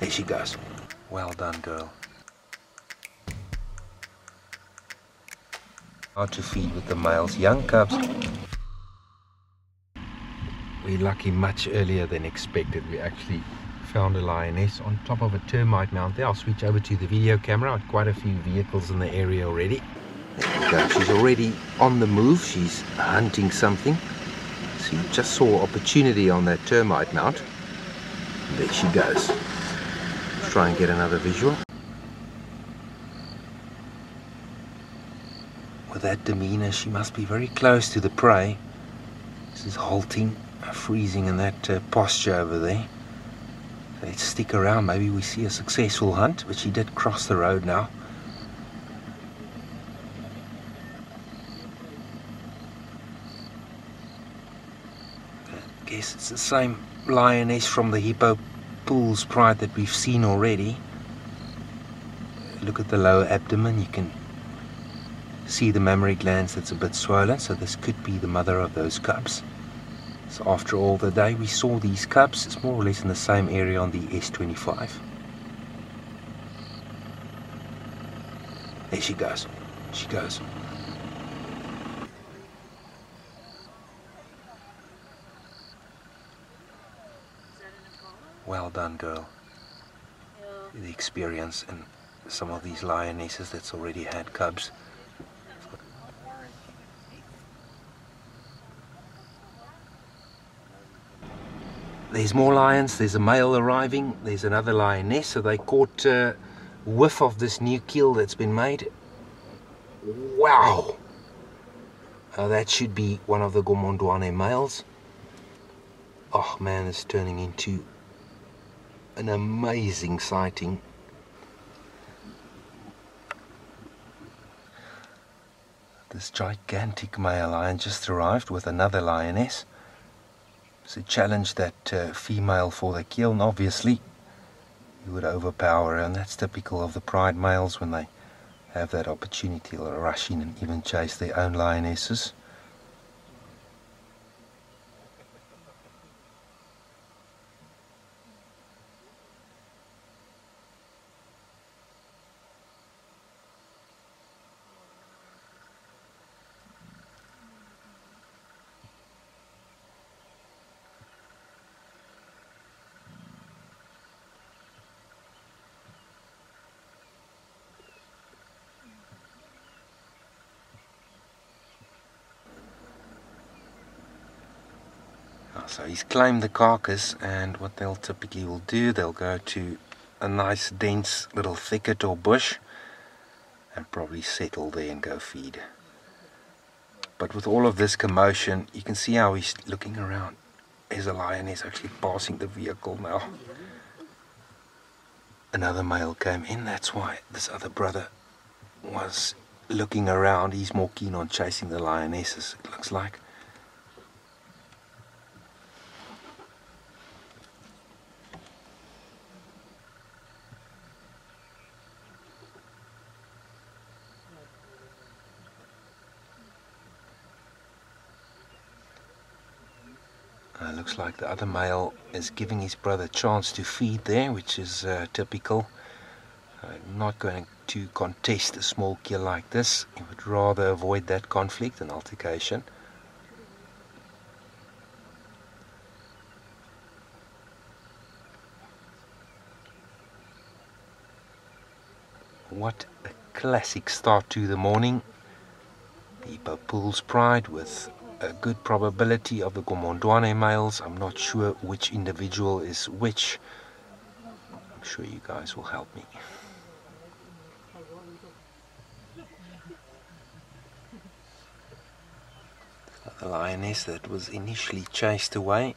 There she goes. Well done, girl. How to feed with the males. Young cubs. We're lucky much earlier than expected. We actually found a lioness on top of a termite mound there. I'll switch over to the video camera. Quite a few vehicles in the area already. There we go. She's already on the move. She's hunting something. So you just saw opportunity on that termite mound. And there she goes. Let's try and get another visual. With that demeanor, she must be very close to the prey. This is halting, freezing in that posture over there. So let's stick around. Maybe we see a successful hunt, but she did cross the road now. I guess it's the same lioness from the Hippo Pools pride that we've seen already. Look at the lower abdomen. You can see the mammary glands that's a bit swollen, so this could be the mother of those cubs. So after all, the day we saw these cubs, it's more or less in the same area on the S25. There she goes. She goes. Well done, girl. Yeah. The experience in some of these lionesses that's already had cubs. There's more lions. There's a male arriving. There's another lioness. So they caught a whiff of this new kill that's been made. Wow! That should be one of the Gomondwane males. Oh man, it's turning into an amazing sighting. This gigantic male lion just arrived with another lioness. So challenge that female for the kill, and obviously you would overpower her, and that's typical of the pride males. When they have that opportunity, they'll rush in and even chase their own lionesses. So he's claimed the carcass, and what they'll typically will do, they'll go to a nice dense little thicket or bush and probably settle there and go feed. But with all of this commotion, you can see how he's looking around. There's a lioness actually passing the vehicle now. Another male came in. That's why this other brother was looking around. He's more keen on chasing the lionesses, it looks like. Looks like the other male is giving his brother a chance to feed there, which is typical. Not going to contest a small kill like this. He would rather avoid that conflict and altercation. What a classic start to the morning. Hippo Pools pride with a good probability of the Gomondwane males. I'm not sure which individual is which. I'm sure you guys will help me. The lioness that was initially chased away,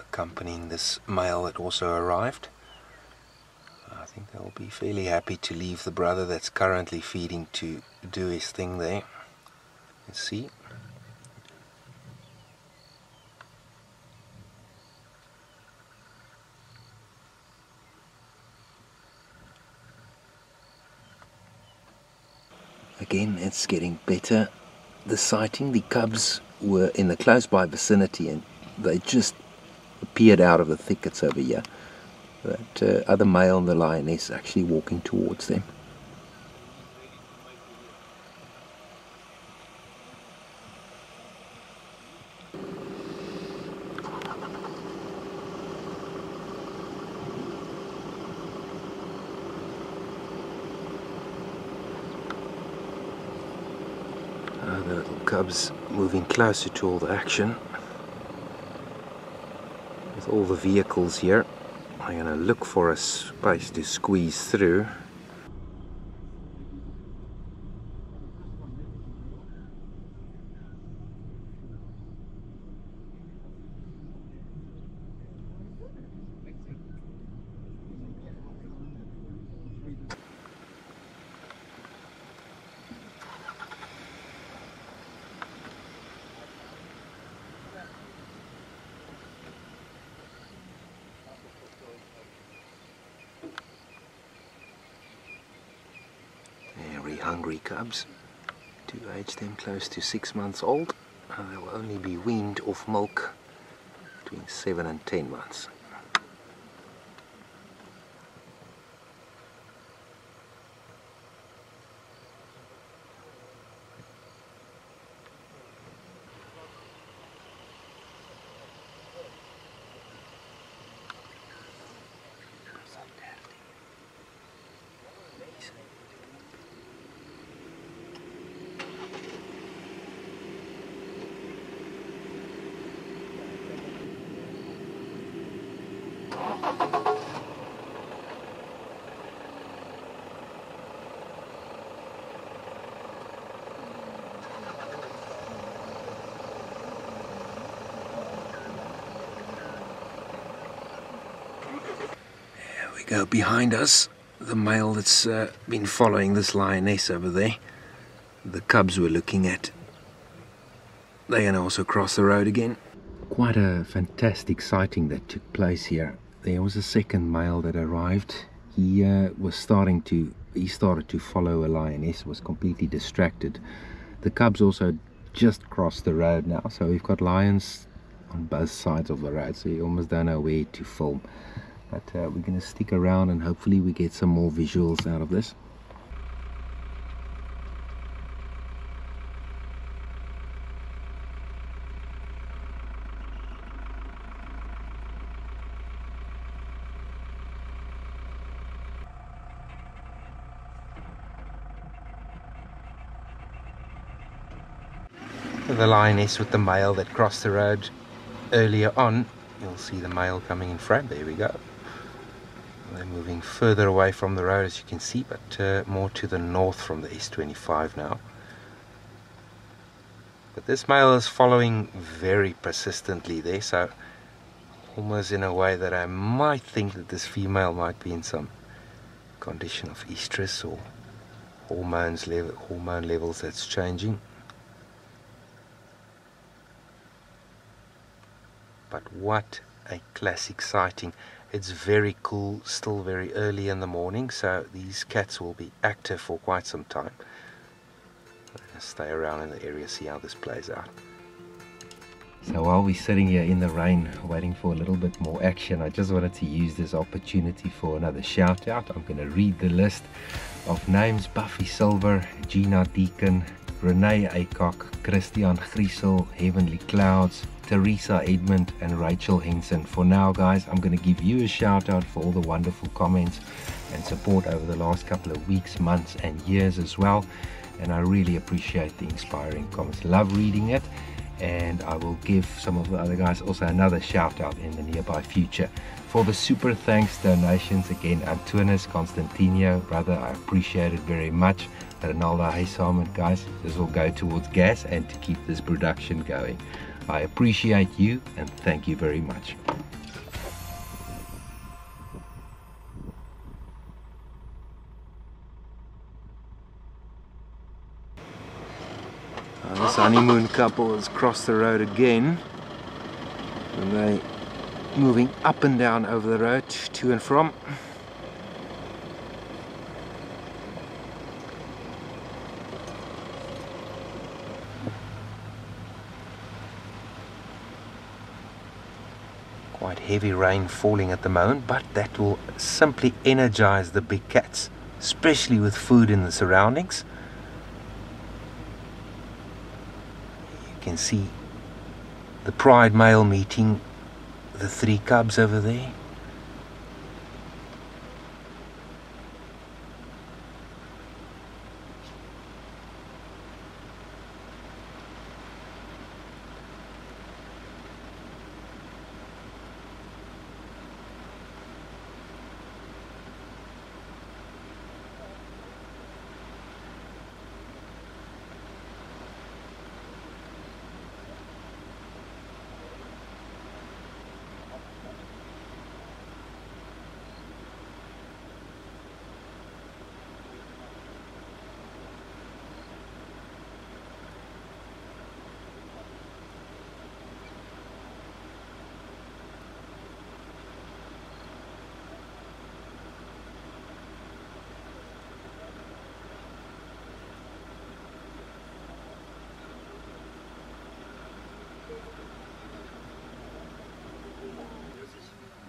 accompanying this male that also arrived. I think they'll be fairly happy to leave the brother that's currently feeding to do his thing there. Let's see. Again, it's getting better. The sighting, the cubs were in the close by vicinity and they just appeared out of the thickets over here. That other male and the lioness actually walking towards them. The little cubs moving closer to all the action. With all the vehicles here, I'm going to look for a space to squeeze through. Hungry cubs. To age them close to 6 months old, and they will only be weaned off milk between 7 and 10 months. Go behind us, the male that's been following this lioness over there. The cubs we're looking at. They're going to also cross the road again. Quite a fantastic sighting that took place here. There was a second male that arrived. He started to follow a lioness, was completely distracted. The cubs also just crossed the road now, so we've got lions on both sides of the road, so you almost don't know where to film. But we're going to stick around and hopefully we get some more visuals out of this. The lioness with the male that crossed the road earlier on. You'll see the male coming in front. There we go. They're moving further away from the road, as you can see, but more to the north from the S25 now. But this male is following very persistently there, so almost in a way that I might think that this female might be in some condition of estrus or hormone levels that's changing. But what a classic sighting. It's very cool, still very early in the morning, so these cats will be active for quite some time. I'm gonna stay around in the area, see how this plays out. So while we're sitting here in the rain waiting for a little bit more action, I just wanted to use this opportunity for another shout out. I'm going to read the list of names: Buffy Silver, Gina Deacon, Renee Aycock, Christian Griesel, Heavenly Clouds, Teresa Edmund and Rachel Henson. For now, guys, I'm going to give you a shout out for all the wonderful comments and support over the last couple of weeks, months and years as well, and I really appreciate the inspiring comments. Love reading it, and I will give some of the other guys also another shout out in the nearby future. For the super thanks donations, again, Antunis, Constantino, brother, I appreciate it very much. Ronaldo, hey Simon, guys, this will go towards gas and to keep this production going. I appreciate you and thank you very much. This honeymoon couple has crossed the road again, and they moving up and down over the road to and from. quite heavy rain falling at the moment, but that will simply energize the big cats, especially with food in the surroundings. You can see the pride male meeting the 3 cubs over there.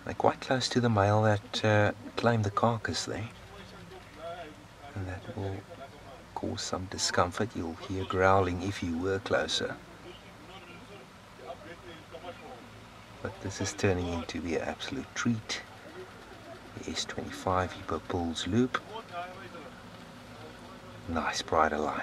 They're quite close to the male that claimed the carcass there, and that will cause some discomfort. You'll hear growling if you were closer. But this is turning into be an absolute treat. The S25 Hippo Pools loop. Nice bridle line.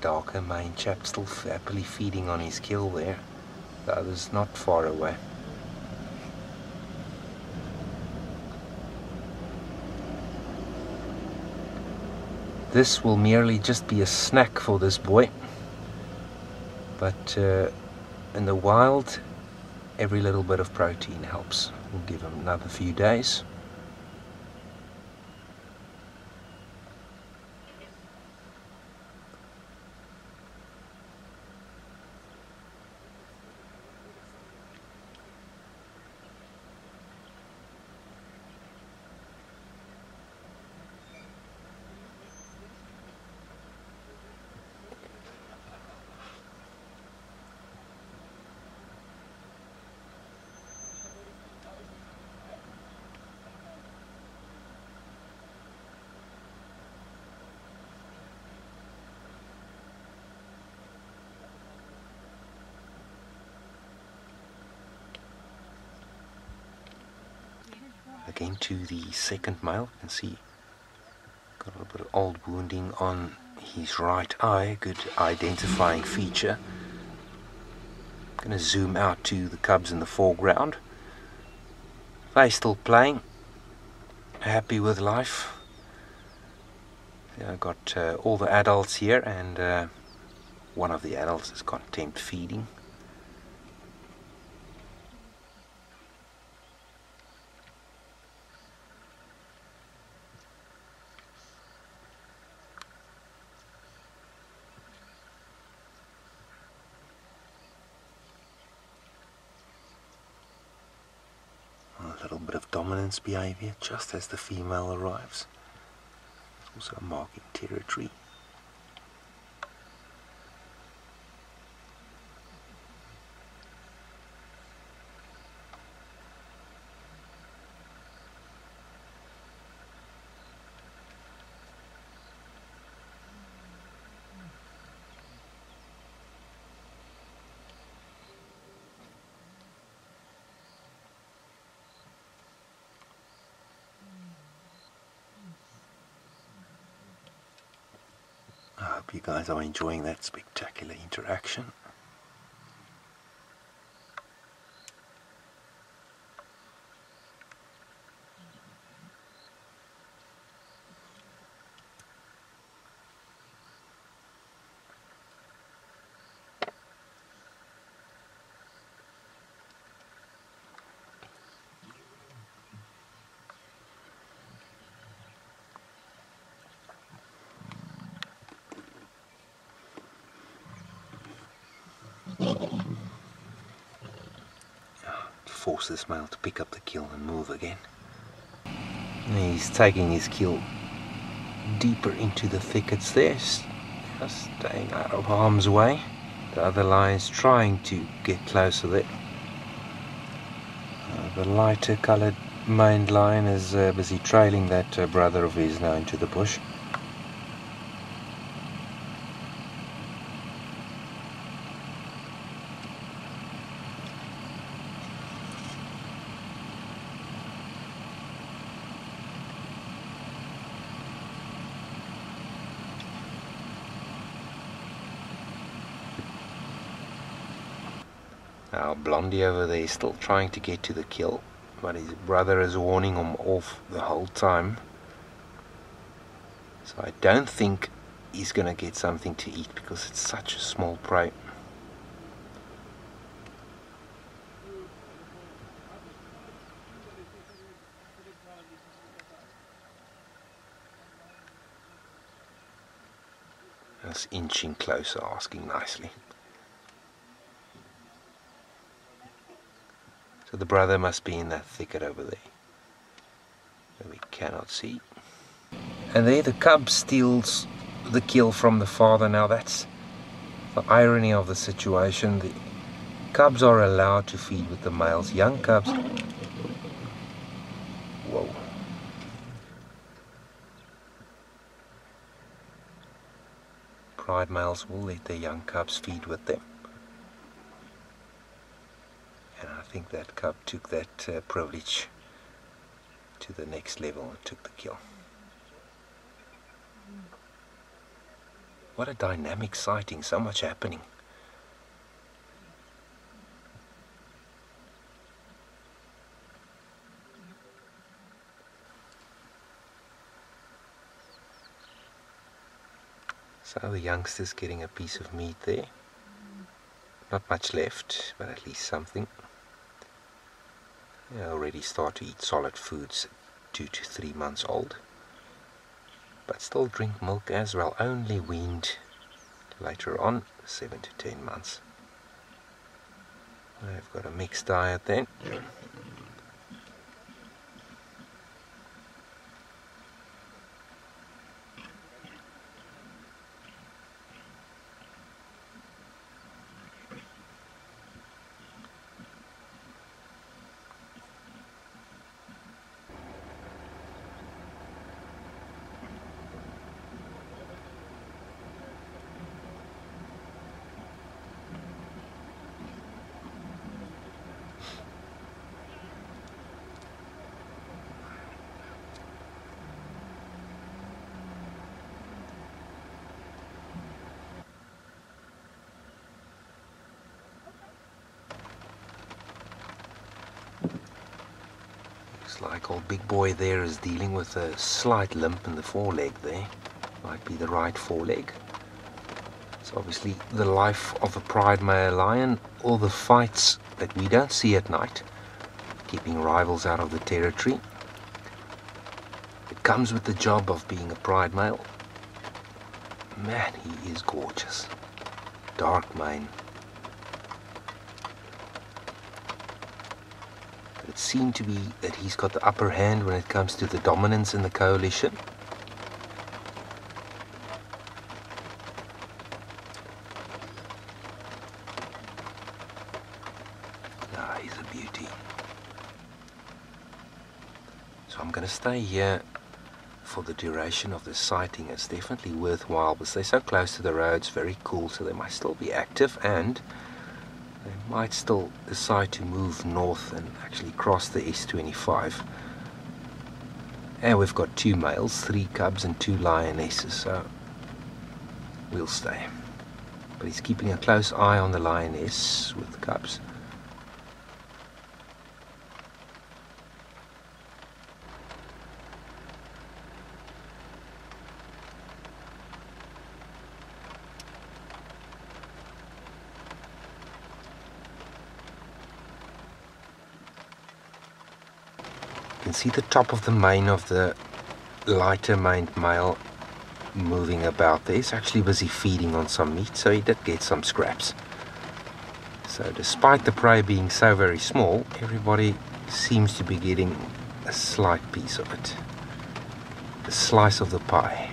Darker mane chap still happily feeding on his kill there. The other's not far away. This will merely just be a snack for this boy, but in the wild every little bit of protein helps. We'll give him another few days. Again to the second male. You can see got a little bit of old wounding on his right eye, good identifying feature. I'm going to zoom out to the cubs in the foreground. They're still playing, happy with life. I've got all the adults here, and one of the adults is content feeding. A little bit of dominance behavior just as the female arrives. Also marking territory. I hope you guys are enjoying that spectacular interaction. force this male to pick up the kill and move again. He's taking his kill deeper into the thickets there, just staying out of harm's way. The other lion's trying to get closer there. The lighter coloured maned lion is busy trailing that brother of his now into the bush. Now Blondie over there is still trying to get to the kill, but his brother is warning him off the whole time. So I don't think he's going to get something to eat because it's such a small prey. Just inching closer, asking nicely. So the brother must be in that thicket over there that we cannot see. And there the cub steals the kill from the father. Now that's the irony of the situation. The cubs are allowed to feed with the males. Young cubs... Whoa. Pride males will let their young cubs feed with them. And I think that cub took that privilege to the next level and took the kill. What a dynamic sighting, so much happening. So the youngster's getting a piece of meat there. Not much left, but at least something. They already start to eat solid foods, 2 to 3 months old. But still drink milk as well, only weaned later on, 7 to 10 months. They've got a mixed diet then. Like old big boy there is dealing with a slight limp in the foreleg there. Might be the right foreleg. It's obviously the life of a pride male lion. All the fights that we don't see at night, keeping rivals out of the territory. It comes with the job of being a pride male. Man, he is gorgeous. Dark mane. It seemed to be that he's got the upper hand when it comes to the dominance in the coalition. Ah, he's a beauty. So I'm going to stay here for the duration of the sighting. It's definitely worthwhile because they're so close to the roads, very cool, so they might still be active, and they might still decide to move north and actually cross the S25. And we've got 2 males, 3 cubs and 2 lionesses, so we'll stay. But he's keeping a close eye on the lioness with cubs. You can see the top of the mane of the lighter maned male moving about there. He's actually busy feeding on some meat, so he did get some scraps. So despite the prey being so very small, everybody seems to be getting a slight piece of it, a slice of the pie.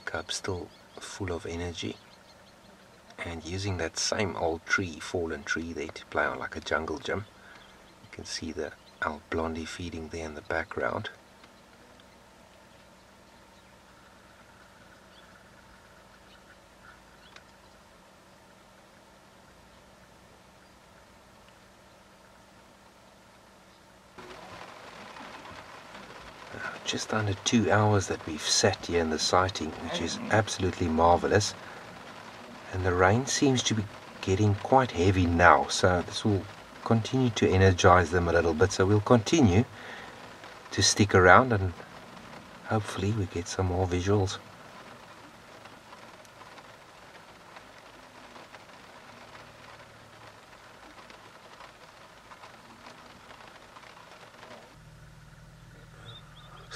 Cub's still full of energy and using that same old tree, fallen tree there, to play on like a jungle gym. You can see the owl blondie feeding there in the background. Just under 2 hours that we've sat here in the sighting, which is absolutely marvelous, and the rain seems to be getting quite heavy now, so this will continue to energize them a little bit. So we'll continue to stick around and hopefully we get some more visuals.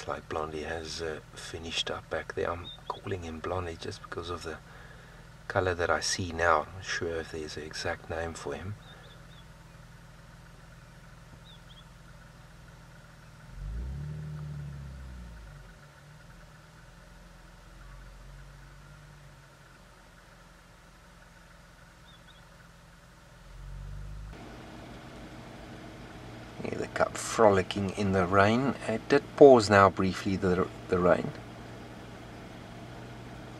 Like Blondie has finished up back there. I'm calling him Blondie just because of the color that I see now. I'm not sure if there's an exact name for him. The cub frolicking in the rain. It did pause now briefly, the rain.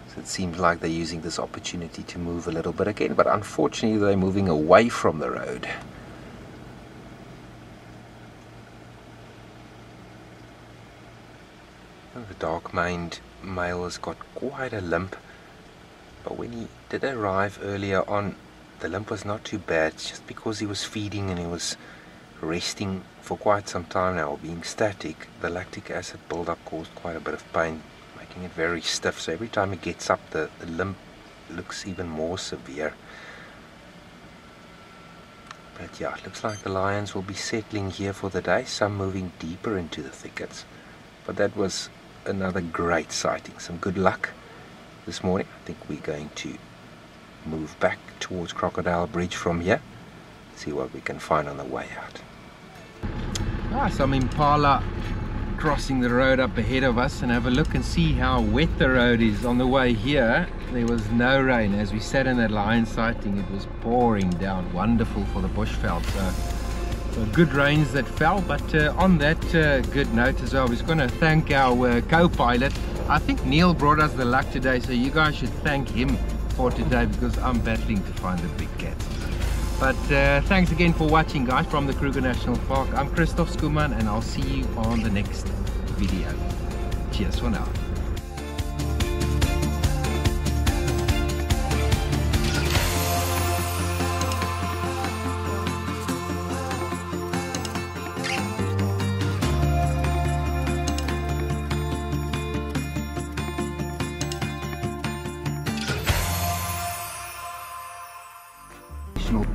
So it seems like they're using this opportunity to move a little bit again, but unfortunately they're moving away from the road. The dark-maned male has got quite a limp, but when he did arrive earlier on, the limp was not too bad. It's just because he was feeding and he was resting for quite some time now, being static. The lactic acid buildup caused quite a bit of pain, making it very stiff. So every time he gets up, the limp looks even more severe. But yeah, it looks like the lions will be settling here for the day, some moving deeper into the thickets. But that was another great sighting. Some good luck this morning. I think we're going to move back towards Crocodile Bridge from here, see what we can find on the way out. Some Impala crossing the road up ahead of us, and have a look and see how wet the road is. On the way here there was no rain. As we sat in that lion sighting, it was pouring down. Wonderful for the bushveld. So good rains that fell. But on that good note as well, we're going to thank our co-pilot. I think Neil brought us the luck today, so you guys should thank him for today, because I'm battling to find the big cats. But thanks again for watching, guys, from the Kruger National Park. I'm Christoph Skuman, and I'll see you on the next video. Cheers for now.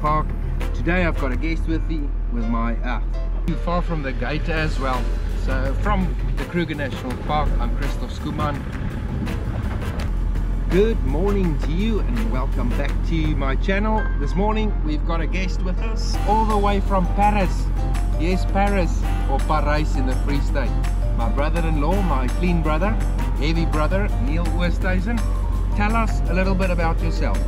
Park. Today I've got a guest with me, with my too far from the gate as well. So from the Kruger National Park, I'm Christoph Skuman. Good morning to you and welcome back to my channel. This morning we've got a guest with us all the way from Paris. Yes, Paris, or Parijs in the Free State. My brother-in-law, my clean brother, heavy brother, Neil Oosthuizen. Tell us a little bit about yourself.